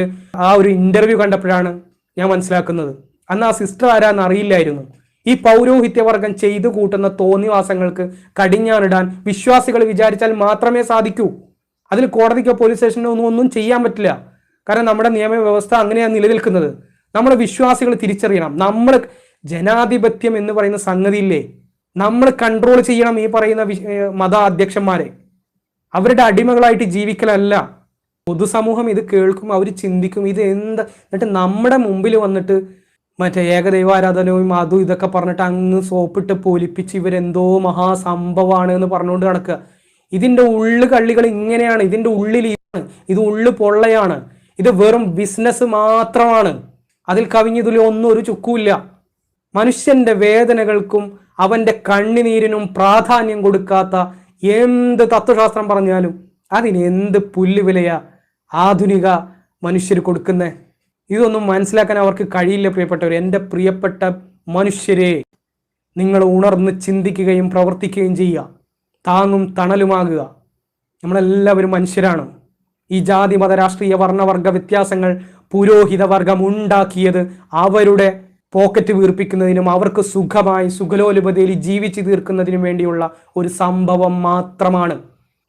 ആ ഒരു ഇൻ്റർവ്യൂ കണ്ടപ്പോഴാണ് ഞാൻ മനസ്സിലാക്കുന്നത്. അന്ന് ആ സിസ്റ്റർ ആരാന്ന് അറിയില്ലായിരുന്നു. ഈ പൗരോഹിത്യവർഗം ചെയ്തു കൂട്ടുന്ന തോന്നിവാസങ്ങൾക്ക് കടിഞ്ഞാണിടാൻ വിശ്വാസികൾ വിചാരിച്ചാൽ മാത്രമേ സാധിക്കൂ. അതിൽ കോടതിക്കോ പോലീസ് സ്റ്റേഷനോ ഒന്നും ചെയ്യാൻ പറ്റില്ല. കാരണം നമ്മുടെ നിയമവ്യവസ്ഥ അങ്ങനെയാണ് നിലനിൽക്കുന്നത്. നമ്മുടെ വിശ്വാസികൾ തിരിച്ചറിയണം. നമ്മൾ ജനാധിപത്യം എന്ന് പറയുന്ന സംഗതിയില്ലേ, നമ്മൾ കൺട്രോൾ ചെയ്യണം ഈ പറയുന്ന മത അധ്യക്ഷന്മാരെ. അവരുടെ അടിമകളായിട്ട് ജീവിക്കലല്ല. പൊതുസമൂഹം ഇത് കേൾക്കും, അവർ ചിന്തിക്കും ഇത് എന്താ, എന്നിട്ട് നമ്മുടെ മുമ്പിൽ വന്നിട്ട് മറ്റേ ഏകദൈവാരാധനവും അതും ഇതൊക്കെ പറഞ്ഞിട്ട് അങ്ങ് സോപ്പിട്ട് പൊലിപ്പിച്ച് ഇവരെന്തോ മഹാസംഭവമാണ് എന്ന് പറഞ്ഞുകൊണ്ട് നടക്കുക. ഇതിൻ്റെ കള്ളികൾ ഇങ്ങനെയാണ്, ഇതിൻ്റെ ഉള്ളിൽ ഇത് ഉള്ളു പൊള്ളയാണ്, ഇത് വെറും ബിസിനസ് മാത്രമാണ്, അതിൽ കവിഞ്ഞതിൽ ഒന്നും ഒരു ചുക്കുമില്ല. മനുഷ്യന്റെ വേദനകൾക്കും അവന്റെ കണ്ണുനീരിനും പ്രാധാന്യം കൊടുക്കാത്ത എന്ത് തത്വശാസ്ത്രം പറഞ്ഞാലും അതിന് എന്ത് പുല്ലുവിലയാ ആധുനിക മനുഷ്യർ കൊടുക്കുന്നേ. ഇതൊന്നും മനസ്സിലാക്കാൻ അവർക്ക് കഴിയില്ല. പ്രിയപ്പെട്ടവർ, എൻ്റെ പ്രിയപ്പെട്ട മനുഷ്യരെ, നിങ്ങൾ ഉണർന്ന് ചിന്തിക്കുകയും പ്രവർത്തിക്കുകയും ചെയ്യുക, താങ്ങും തണലുമാകുക. നമ്മളെല്ലാവരും മനുഷ്യരാണ്. ഈ ജാതി മത രാഷ്ട്രീയ വർണ്ണവർഗ വ്യത്യാസങ്ങൾ പുരോഹിത വർഗം ഉണ്ടാക്കിയത് അവരുടെ പോക്കറ്റ് വീർപ്പിക്കുന്നതിനും അവർക്ക് സുഖമായി സുഖലോലുപതയിൽ ജീവിച്ചു തീർക്കുന്നതിനും വേണ്ടിയുള്ള ഒരു സംഭവം മാത്രമാണ്.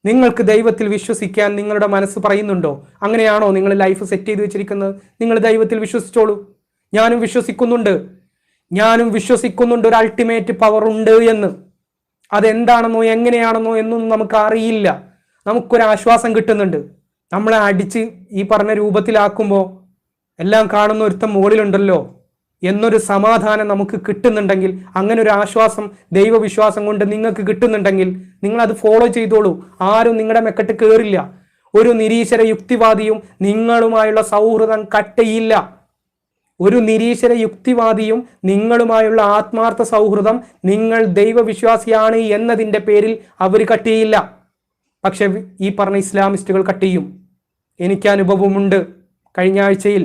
നിങ്ങൾക്ക് ദൈവത്തിൽ വിശ്വസിക്കാൻ നിങ്ങളുടെ മനസ്സ് പറയുന്നുണ്ടോ? അങ്ങനെയാണോ നിങ്ങൾ ലൈഫ് സെറ്റ് ചെയ്ത് വെച്ചിരിക്കുന്നത്? നിങ്ങൾ ദൈവത്തിൽ വിശ്വസിച്ചോളൂ. ഞാനും വിശ്വസിക്കുന്നുണ്ട് ഒരു അൾട്ടിമേറ്റ് പവർ ഉണ്ട് എന്ന്. അതെന്താണെന്നോ എങ്ങനെയാണെന്നോ എന്നൊന്നും നമുക്ക് അറിയില്ല. നമുക്കൊരാശ്വാസം കിട്ടുന്നുണ്ട്. നമ്മളെ അടിച്ച് ഈ പറഞ്ഞ രൂപത്തിലാക്കുമ്പോൾ എല്ലാം കാണുന്ന ഒരുത്തം മുകളിലുണ്ടല്ലോ എന്നൊരു സമാധാനം നമുക്ക് കിട്ടുന്നുണ്ടെങ്കിൽ, അങ്ങനെ ഒരു ആശ്വാസം ദൈവവിശ്വാസം കൊണ്ട് നിങ്ങൾക്ക് കിട്ടുന്നുണ്ടെങ്കിൽ നിങ്ങൾ അത് ഫോളോ ചെയ്തോളൂ. ആരും നിങ്ങളുടെ മെക്കെട്ട് കയറില്ല. ഒരു നിരീശ്വര യുക്തിവാദിയും നിങ്ങളുമായുള്ള സൗഹൃദം കട്ടയില്ല. ഒരു നിരീശ്വര യുക്തിവാദിയും നിങ്ങളുമായുള്ള ആത്മാർത്ഥ സൗഹൃദം നിങ്ങൾ ദൈവവിശ്വാസിയാണ് എന്നതിൻ്റെ പേരിൽ അവർ കട്ടിയില്ല. പക്ഷെ ഈ പറഞ്ഞ ഇസ്ലാമിസ്റ്റുകൾ കട്ടിയും. എനിക്ക് അനുഭവമുണ്ട്. കഴിഞ്ഞ ആഴ്ചയിൽ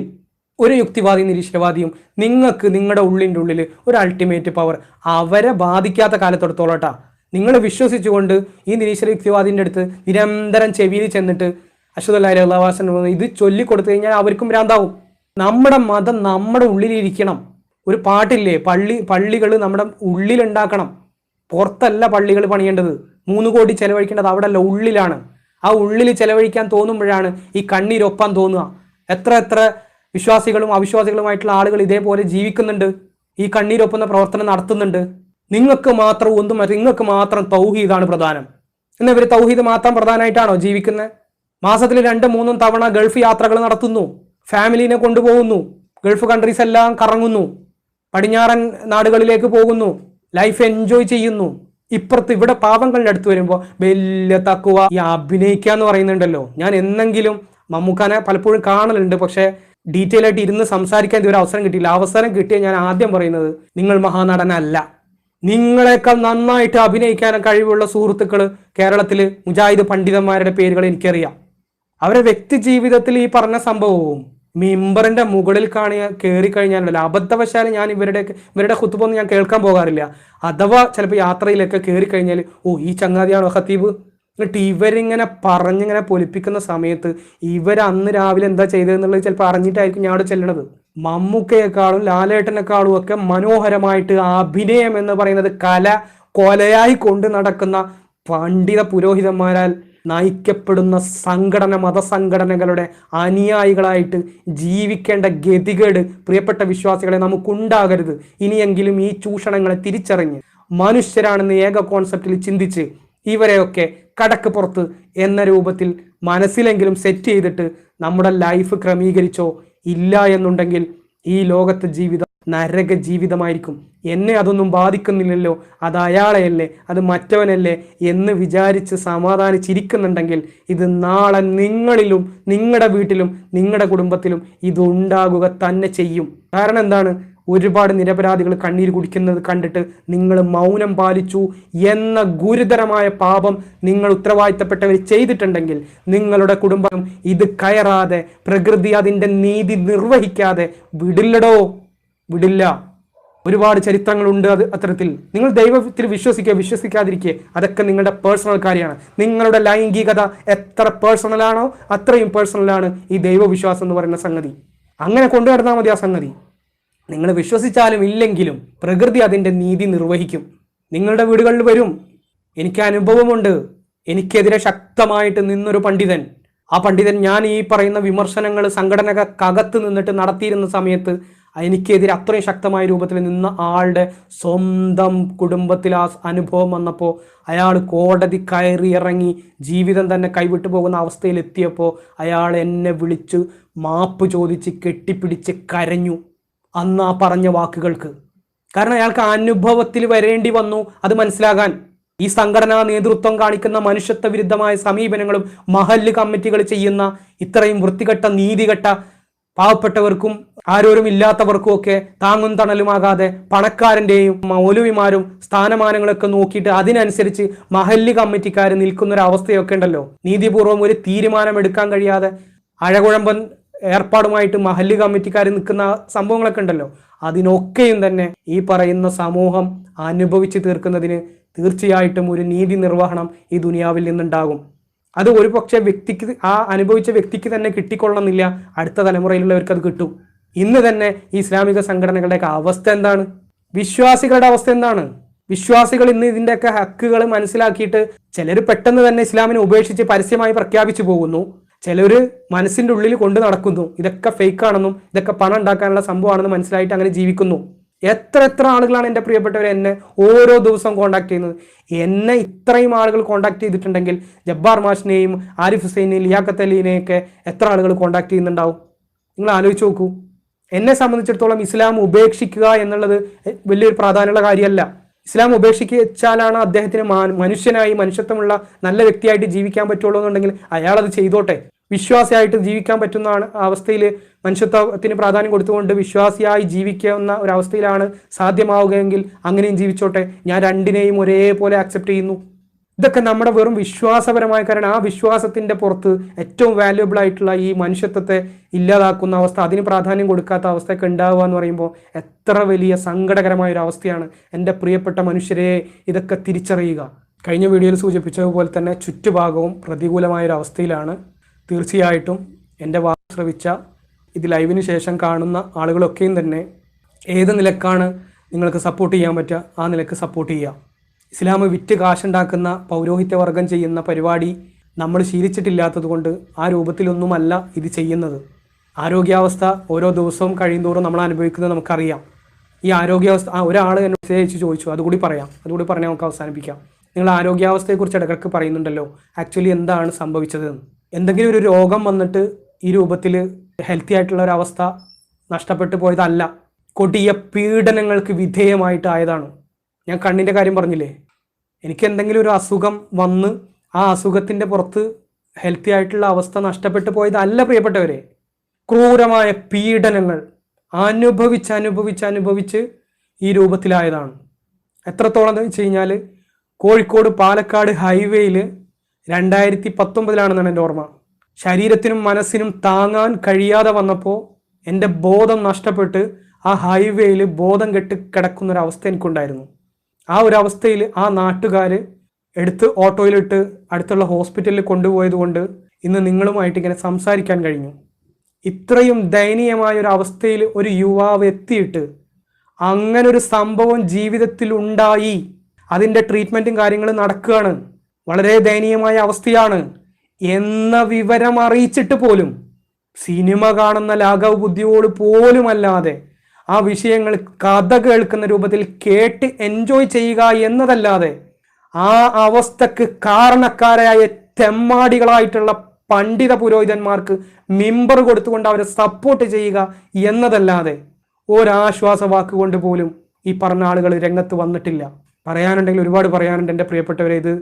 ഒരു യുക്തിവാദി നിരീശ്വരവാദിയും നിങ്ങൾക്ക് നിങ്ങളുടെ ഉള്ളിൽ ഒരു അൾട്ടിമേറ്റ് പവർ അവരെ ബാധിക്കാത്ത കാലത്തോടത്തോളട്ടാ നിങ്ങൾ വിശ്വസിച്ചുകൊണ്ട് ഈ നിരീശ്വര യുക്തിവാദിൻ്റെ അടുത്ത് നിരന്തരം ചെവിയിൽ ചെന്നിട്ട് അശ്വതല്ലാഹി അള്ളാഹ് ഇത് ചൊല്ലിക്കൊടുത്തു കഴിഞ്ഞാൽ അവർക്കും ഭ്രാന്താവും. നമ്മുടെ മതം നമ്മുടെ ഉള്ളിലിരിക്കണം. ഒരു പാട്ടില്ലേ, പള്ളികൾ നമ്മുടെ ഉള്ളിലുണ്ടാക്കണം. പുറത്തല്ല പള്ളികൾ പണിയേണ്ടത്. 3 കോടി ചെലവഴിക്കേണ്ടത് അവിടെ അല്ല, ഉള്ളിലാണ്. ആ ഉള്ളിൽ ചെലവഴിക്കാൻ തോന്നുമ്പോഴാണ് ഈ കണ്ണീരൊപ്പാൻ തോന്നുക. എത്ര വിശ്വാസികളും അവിശ്വാസികളുമായിട്ടുള്ള ആളുകൾ ഇതേപോലെ ജീവിക്കുന്നുണ്ട്, ഈ കണ്ണീരൊപ്പുന്ന പ്രവർത്തനം നടത്തുന്നുണ്ട്. നിങ്ങൾക്ക് മാത്രം തൗഹീദാണ് പ്രധാനം. എന്നാൽ ഇവർ തൗഹീദ് മാത്രം പ്രധാനമായിട്ടാണോ ജീവിക്കുന്നത്? മാസത്തിൽ 2-3 തവണ ഗൾഫ് യാത്രകൾ നടത്തുന്നു, ഫാമിലിനെ കൊണ്ടുപോകുന്നു, ഗൾഫ് കൺട്രീസ് എല്ലാം കറങ്ങുന്നു, പടിഞ്ഞാറൻ നാടുകളിലേക്ക് പോകുന്നു, ലൈഫ് എൻജോയ് ചെയ്യുന്നു. ഇപ്പുറത്ത് ഇവിടെ പാവങ്ങളുടെ അടുത്ത് വരുമ്പോൾ വലിയ തക്കുവ, ഈ അഭിനയിക്കുക എന്ന് പറയുന്നുണ്ടല്ലോ. ഞാൻ എന്നെങ്കിലും മമ്മൂക്കാനെ പലപ്പോഴും കാണലുണ്ട്, പക്ഷെ ഡീറ്റെയിൽ ആയിട്ട് ഇരുന്ന് സംസാരിക്കാൻ ഇതൊരു അവസരം കിട്ടിയില്ല. അവസരം കിട്ടിയ ഞാൻ ആദ്യം പറയുന്നത്, നിങ്ങൾ മഹാനടനല്ല. നിങ്ങളെക്കാൾ നന്നായിട്ട് അഭിനയിക്കാൻ കഴിവുള്ള സുഹൃത്തുക്കൾ കേരളത്തിൽ മുജാഹിദ് പണ്ഡിതന്മാരുടെ പേരുകൾ എനിക്കറിയാം. അവരുടെ വ്യക്തി ജീവിതത്തിൽ ഈ പറഞ്ഞ സംഭവവും മിമ്പറിന്റെ മുകളിൽ കയറി കഴിഞ്ഞാലല്ലോ, അബദ്ധവശാൽ ഞാൻ ഇവരുടെ ഖുത്ബൊന്നും ഞാൻ കേൾക്കാൻ പോകാറില്ല. അഥവാ ചിലപ്പോൾ യാത്രയിലൊക്കെ കയറി കഴിഞ്ഞാൽ ഈ ചങ്ങാതിയാണോ ഖത്തീബ്, എന്നിട്ട് ഇവരിങ്ങനെ പറഞ്ഞിങ്ങനെ പൊലിപ്പിക്കുന്ന സമയത്ത് അന്ന് രാവിലെ എന്താ ചെയ്തതെന്നുള്ളത് ചിലപ്പോൾ അറിഞ്ഞിട്ടായിരിക്കും ഞാൻ അവിടെ ചെല്ലണത്. മമ്മൂക്കയെക്കാളും ലാലേട്ടനെക്കാളും ഒക്കെ മനോഹരമായിട്ട് അഭിനയം എന്ന് പറയുന്നത് കൊലയായി കൊണ്ട് നടക്കുന്ന പണ്ഡിത പുരോഹിതന്മാരാൽ നയിക്കപ്പെടുന്ന മതസംഘടനകളുടെ അനുയായികളായിട്ട് ജീവിക്കേണ്ട ഗതികേട് പ്രിയപ്പെട്ട വിശ്വാസികളെ നമുക്കുണ്ടാകരുത്. ഇനിയെങ്കിലും ഈ ചൂഷണങ്ങളെ തിരിച്ചറിഞ്ഞ് മനുഷ്യരാണെന്ന് ഏക കോൺസെപ്റ്റിൽ ചിന്തിച്ച് ഇവരെയൊക്കെ കടക്ക് പുറത്ത് എന്ന രൂപത്തിൽ മനസ്സിലെങ്കിലും സെറ്റ് ചെയ്തിട്ട് നമ്മുടെ ലൈഫ് ക്രമീകരിച്ചോ. ഇല്ല എന്നുണ്ടെങ്കിൽ ഈ ലോകത്തെ ജീവിതം നരക ജീവിതമായിരിക്കും. എന്നെ അതൊന്നും ബാധിക്കുന്നില്ലല്ലോ, അത് അയാളെയല്ലേ, അത് മറ്റവനല്ലേ എന്ന് വിചാരിച്ച് സമാധാനിച്ചിരിക്കുന്നുണ്ടെങ്കിൽ ഇത് നാളെ നിങ്ങളിലും നിങ്ങളുടെ വീട്ടിലും നിങ്ങളുടെ കുടുംബത്തിലും ഇതുണ്ടാകുക തന്നെ ചെയ്യും. കാരണം എന്താണ്? ഒരുപാട് നിരപരാധികൾ കണ്ണീര് കുടിക്കുന്നത് കണ്ടിട്ട് നിങ്ങൾ മൗനം പാലിച്ചു എന്ന ഗുരുതരമായ പാപം നിങ്ങൾ ഉത്തരവാദിത്തപ്പെട്ടവർ ചെയ്തിട്ടുണ്ടെങ്കിൽ നിങ്ങളുടെ കുടുംബം ഇത് കയറാതെ, പ്രകൃതി അതിൻ്റെ നീതി നിർവഹിക്കാതെ വിടില്ല. ഒരുപാട് ചരിത്രങ്ങളുണ്ട് അത്തരത്തിൽ. നിങ്ങൾ ദൈവത്തിൽ വിശ്വസിക്കാതിരിക്കുക, അതൊക്കെ നിങ്ങളുടെ പേഴ്സണൽ കാര്യമാണ്. നിങ്ങളുടെ ലൈംഗികത എത്ര പേഴ്സണലാണോ അത്രയും പേഴ്സണലാണ് ഈ ദൈവവിശ്വാസം എന്ന് പറയുന്ന സംഗതി. അങ്ങനെ കൊണ്ടുവരുന്നാൽ മതി ആ സംഗതി. നിങ്ങൾ വിശ്വസിച്ചാലും ഇല്ലെങ്കിലും പ്രകൃതി അതിൻ്റെ നീതി നിർവഹിക്കും. നിങ്ങളുടെ വീടുകളിൽ വരും. എനിക്ക് അനുഭവമുണ്ട്. എനിക്കെതിരെ ശക്തമായിട്ട് നിന്നൊരു പണ്ഡിതൻ, ആ പണ്ഡിതൻ ഞാൻ ഈ പറയുന്ന വിമർശനങ്ങൾ സംഘടനകകത്ത് നിന്നിട്ട് നടത്തിയിരുന്ന സമയത്ത് എനിക്കെതിരെ അത്രയും ശക്തമായ രൂപത്തിൽ നിന്ന ആളുടെ സ്വന്തം കുടുംബത്തിൽ ആ അനുഭവം വന്നപ്പോൾ അയാൾ കോടതി കയറി ഇറങ്ങി ജീവിതം തന്നെ കൈവിട്ടു പോകുന്ന അവസ്ഥയിൽ എത്തിയപ്പോൾ അയാൾ എന്നെ വിളിച്ച് മാപ്പ് ചോദിച്ച് കെട്ടിപ്പിടിച്ച് കരഞ്ഞു അന്ന് ആ പറഞ്ഞ വാക്കുകൾക്ക്. കാരണം അയാൾക്ക് അനുഭവത്തിൽ വരേണ്ടി വന്നു അത് മനസ്സിലാകാൻ. ഈ സംഘടനാ നേതൃത്വം കാണിക്കുന്ന മനുഷ്യത്വ വിരുദ്ധമായ സമീപനങ്ങളും മഹല്ല് കമ്മിറ്റികൾ ചെയ്യുന്ന ഇത്രയും വൃത്തികെട്ട നീതികെട്ട പാവപ്പെട്ടവർക്കും ആരോരും ഇല്ലാത്തവർക്കും ഒക്കെ താങ്ങും തണലുമാകാതെ പണക്കാരൻ്റെയും മൗലവിമാരും സ്ഥാനമാനങ്ങളൊക്കെ നോക്കിയിട്ട് അതിനനുസരിച്ച് മഹല്ല് കമ്മിറ്റിക്കാർ നിൽക്കുന്നൊരവസ്ഥയൊക്കെ ഉണ്ടല്ലോ. നീതിപൂർവ്വം ഒരു തീരുമാനം എടുക്കാൻ കഴിയാതെ അഴകുഴമ്പൻ ഏർപ്പാടുമായിട്ട് മഹല്ല് കമ്മിറ്റിക്കാർ നിൽക്കുന്ന സംഭവങ്ങളൊക്കെ ഉണ്ടല്ലോ. അതിനൊക്കെയും തന്നെ ഈ പറയുന്ന സമൂഹം അനുഭവിച്ച് തീർക്കുന്നതിന് തീർച്ചയായിട്ടും ഒരു നീതി നിർവഹണം ഈ ദുനിയാവിൽ നിന്നുണ്ടാകും. അത് ഒരു പക്ഷേ വ്യക്തിക്ക്, ആ അനുഭവിച്ച വ്യക്തിക്ക് തന്നെ കിട്ടിക്കൊള്ളണമെന്നില്ല, അടുത്ത തലമുറയിലുള്ളവർക്ക് അത് കിട്ടും. ഇന്ന് തന്നെ ഈ ഇസ്ലാമിക സംഘടനകളുടെയൊക്കെ അവസ്ഥ എന്താണ്? വിശ്വാസികളുടെ അവസ്ഥ എന്താണ്? വിശ്വാസികൾ ഇന്ന് ഇതിൻ്റെയൊക്കെ ഹക്കുകൾ മനസ്സിലാക്കിയിട്ട് ചിലർ പെട്ടെന്ന് തന്നെ ഇസ്ലാമിനെ ഉപേക്ഷിച്ച് പരസ്യമായി പ്രഖ്യാപിച്ചു പോകുന്നു. ചിലർ മനസ്സിൻ്റെ ഉള്ളിൽ കൊണ്ട് നടക്കുന്നു. ഇതൊക്കെ ഫേക്കാണെന്നും ഇതൊക്കെ പണം ഉണ്ടാക്കാനുള്ള സംഭവമാണെന്ന് മനസ്സിലായിട്ട് അങ്ങനെ ജീവിക്കുന്നു. എത്ര ആളുകളാണ് എൻ്റെ പ്രിയപ്പെട്ടവരെ എന്നെ ഓരോ ദിവസവും കോൺടാക്ട് ചെയ്യുന്നത്. എന്നെ ഇത്രയും ആളുകൾ കോൺടാക്ട് ചെയ്തിട്ടുണ്ടെങ്കിൽ ജബ്ബാർ മാഷിനെയും ആരിഫ് ഹുസൈനെയും ലിയാഖത്ത് അലീനെയൊക്കെ എത്ര ആളുകൾ കോൺടാക്ട് ചെയ്യുന്നുണ്ടാവും? നിങ്ങൾ ആലോചിച്ച് നോക്കൂ. എന്നെ സംബന്ധിച്ചിടത്തോളം ഇസ്ലാം ഉപേക്ഷിക്കുക എന്നുള്ളത് വലിയൊരു പ്രാധാന്യമുള്ള കാര്യമല്ല. ഇസ്ലാം ഉപേക്ഷിച്ചാലാണ് അദ്ദേഹത്തിന് മനുഷ്യനായി മനുഷ്യത്വമുള്ള നല്ല വ്യക്തിയായിട്ട് ജീവിക്കാൻ പറ്റുള്ളൂ എന്നുണ്ടെങ്കിൽ അയാളത് ചെയ്തോട്ടെ. വിശ്വാസിയായിട്ട് ജീവിക്കാൻ പറ്റുന്ന അവസ്ഥയിൽ മനുഷ്യത്വത്തിന് പ്രാധാന്യം കൊടുത്തുകൊണ്ട് വിശ്വാസിയായി ജീവിക്കുന്ന ഒരവസ്ഥയിലാണ് സാധ്യമാവുകയെങ്കിൽ അങ്ങനെയും ജീവിച്ചോട്ടെ. ഞാൻ രണ്ടിനെയും ഒരേപോലെ അക്സെപ്റ്റ് ചെയ്യുന്നു. ഇതൊക്കെ നമ്മുടെ വെറും വിശ്വാസപരമായ കാരണം ആ വിശ്വാസത്തിൻ്റെ പുറത്ത് ഏറ്റവും വാല്യുബിൾ ആയിട്ടുള്ള ഈ മനുഷ്യത്വത്തെ ഇല്ലാതാക്കുന്ന അവസ്ഥ, അതിന് പ്രാധാന്യം കൊടുക്കാത്ത അവസ്ഥയൊക്കെ ഉണ്ടാവുക എന്ന് പറയുമ്പോൾ എത്ര വലിയ സങ്കടകരമായ ഒരു അവസ്ഥയാണ്. എൻ്റെ പ്രിയപ്പെട്ട മനുഷ്യരെ, ഇതൊക്കെ തിരിച്ചറിയുക. കഴിഞ്ഞ വീഡിയോയിൽ സൂചിപ്പിച്ചതുപോലെ തന്നെ ചുറ്റുഭാഗവും പ്രതികൂലമായൊരു അവസ്ഥയിലാണ്. തീർച്ചയായിട്ടും എൻ്റെ വാക്ക് ശ്രവിച്ച ഇത് ലൈവിന് ശേഷം കാണുന്ന ആളുകളൊക്കെയും തന്നെ ഏത് നിലക്കാണ് നിങ്ങൾക്ക് സപ്പോർട്ട് ചെയ്യാൻ പറ്റുക ആ നിലക്ക് സപ്പോർട്ട് ചെയ്യുക. ഇസ്ലാം വിറ്റ് കാശുണ്ടാക്കുന്ന പൗരോഹിത്യവർഗം ചെയ്യുന്ന പരിപാടി നമ്മൾ ശീലിച്ചിട്ടില്ലാത്തത് കൊണ്ട് ആ രൂപത്തിലൊന്നുമല്ല ഇത് ചെയ്യുന്നത്. ആരോഗ്യാവസ്ഥ ഓരോ ദിവസവും കഴിയുന്തോറും നമ്മൾ അനുഭവിക്കുന്നത് നമുക്കറിയാം. ഈ ആരോഗ്യാവസ്ഥ ഒരാൾ എന്നെ മെസ്സേജ് ചോദിച്ചു, അതുകൂടി പറഞ്ഞാൽ നമുക്ക് അവസാനിപ്പിക്കാം. നിങ്ങൾ ആരോഗ്യാവസ്ഥയെക്കുറിച്ച് ഇടയ്ക്ക് പറയുന്നുണ്ടല്ലോ, ആക്ച്വലി എന്താണ് സംഭവിച്ചതെന്ന്. എന്തെങ്കിലും ഒരു രോഗം വന്നിട്ട് ഈ രൂപത്തിൽ ഹെൽത്തി ആയിട്ടുള്ള ഒരവസ്ഥ നഷ്ടപ്പെട്ടു പോയതല്ല, കൊടിയ പീഡനങ്ങൾക്ക് വിധേയമായിട്ടായതാണ്. ഞാൻ കണ്ണിൻ്റെ കാര്യം പറഞ്ഞില്ലേ, എനിക്ക് എന്തെങ്കിലും ഒരു അസുഖം വന്ന് ആ അസുഖത്തിൻ്റെ പുറത്ത് ഹെൽത്തി ആയിട്ടുള്ള അവസ്ഥ നഷ്ടപ്പെട്ടു പോയതല്ല പ്രിയപ്പെട്ടവരെ. ക്രൂരമായ പീഡനങ്ങൾ അനുഭവിച്ച് ഈ രൂപത്തിലായതാണ്. എത്രത്തോളം എന്ന് വെച്ച് കഴിഞ്ഞാൽ കോഴിക്കോട് പാലക്കാട് ഹൈവേയിൽ 2019 എൻ്റെ ഓർമ്മ, ശരീരത്തിനും മനസ്സിനും താങ്ങാൻ കഴിയാതെ വന്നപ്പോൾ എൻ്റെ ബോധം നഷ്ടപ്പെട്ട് ആ ഹൈവേയിൽ ബോധം കെട്ട് കിടക്കുന്നൊരവസ്ഥ എനിക്കുണ്ടായിരുന്നു. ആ ഒരു അവസ്ഥയിൽ ആ നാട്ടുകാർ എടുത്ത് ഓട്ടോയിലിട്ട് അടുത്തുള്ള ഹോസ്പിറ്റലിൽ കൊണ്ടുപോയത് കൊണ്ട് ഇന്ന് നിങ്ങളുമായിട്ട് ഇങ്ങനെ സംസാരിക്കാൻ കഴിഞ്ഞു. ഇത്രയും ദയനീയമായ ഒരു അവസ്ഥയിൽ ഒരു യുവാവ് എത്തിയിട്ട് അങ്ങനൊരു സംഭവം ജീവിതത്തിൽ ഉണ്ടായി, അതിൻ്റെ ട്രീറ്റ്മെൻറ്റും കാര്യങ്ങളും നടക്കുകയാണ്, വളരെ ദയനീയമായ അവസ്ഥയാണ് എന്ന വിവരം അറിയിച്ചിട്ട് പോലും സിനിമ കാണുന്ന ലാഘവ ബുദ്ധിയോട് പോലുമല്ലാതെ ആ വിഷയങ്ങൾ കഥ കേൾക്കുന്ന രൂപത്തിൽ കേട്ട് എൻജോയ് ചെയ്യുക എന്നതല്ലാതെ ആ അവസ്ഥക്ക് കാരണക്കാരായ തെമ്മാടികളായിട്ടുള്ള പണ്ഡിത പുരോഹിതന്മാർക്ക് മിമ്പർ കൊടുത്തുകൊണ്ട് അവരെ സപ്പോർട്ട് ചെയ്യുക എന്നതല്ലാതെ ഒരാശ്വാസ വാക്കുകൊണ്ട് പോലും ഈ പറഞ്ഞ ആളുകൾ രംഗത്ത് വന്നിട്ടില്ല. പറയാനുണ്ടെങ്കിൽ ഒരുപാട് പറയാനുണ്ട് എൻ്റെ പ്രിയപ്പെട്ടവരെ. ഇത്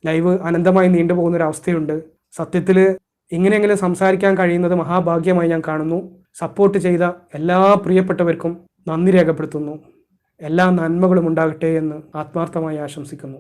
ലൈവ് അനന്തമായി നീണ്ടുപോകുന്നൊരവസ്ഥയുണ്ട്. സത്യത്തിൽ എങ്ങനെയെങ്കിലും സംസാരിക്കാൻ കഴിയുന്നത് മഹാഭാഗ്യമായി ഞാൻ കാണുന്നു. സപ്പോർട്ട് ചെയ്ത എല്ലാ പ്രിയപ്പെട്ടവർക്കും നന്ദി രേഖപ്പെടുത്തുന്നു. എല്ലാ നന്മകളും ഉണ്ടാകട്ടെ എന്ന് ആത്മാർത്ഥമായി ആശംസിക്കുന്നു.